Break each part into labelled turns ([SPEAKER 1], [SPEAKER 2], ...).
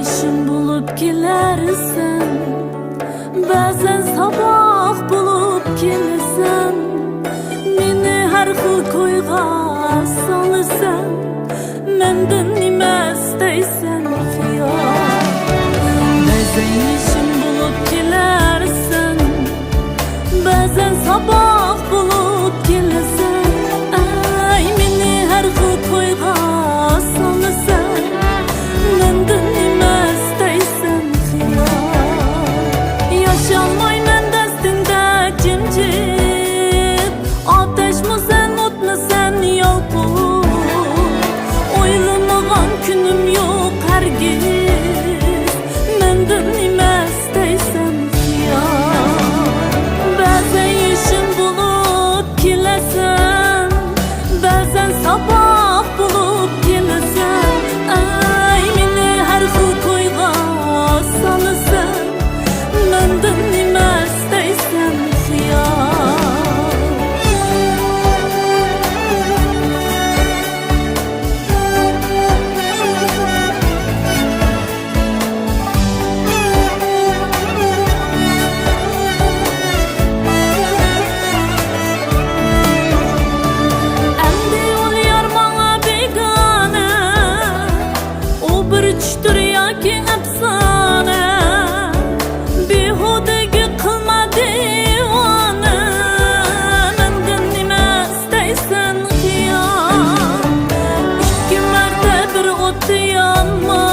[SPEAKER 1] işin bulup gelersen, bazen sabah bulup gelirsen, meni her xil koyga salırsan, menden nima istaysan xiyol. Bazen işin bulup gelersen, bazen sabah bulup gelirsen, ay meni her xil koyga salırsan, menden nima istaysan xiyol. Yaşamayman dastingda jimjit, ateşmi sen, o'tmi sen, yolg'iz. O'ylamagan kunim yo'q hargiz, menden nima istaysan xiyol. Ba'zan ishing bo'lib kelasan, ba'zan sabah bo'lib kelasan, ay meni har xil ko'yga solasan, menden nima istaysan xiyol. Düştür yoki afsona, behudaga qilma devona, mendan nima istaysan xiyol. Ikki marta bir o'tda yonma,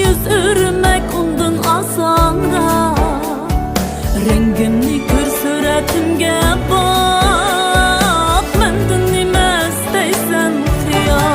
[SPEAKER 1] yuz o'rmak undan osonroq. Rangimni ko'r, suratimga boq, mendan nima istaysan xiyol.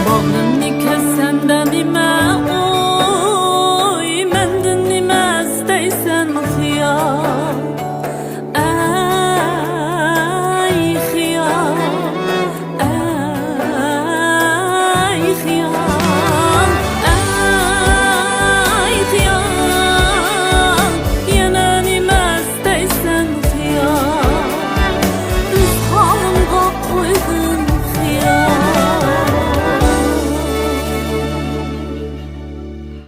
[SPEAKER 1] Bağrımni kessanda nima o'y, mendan nima istaysan xiyol.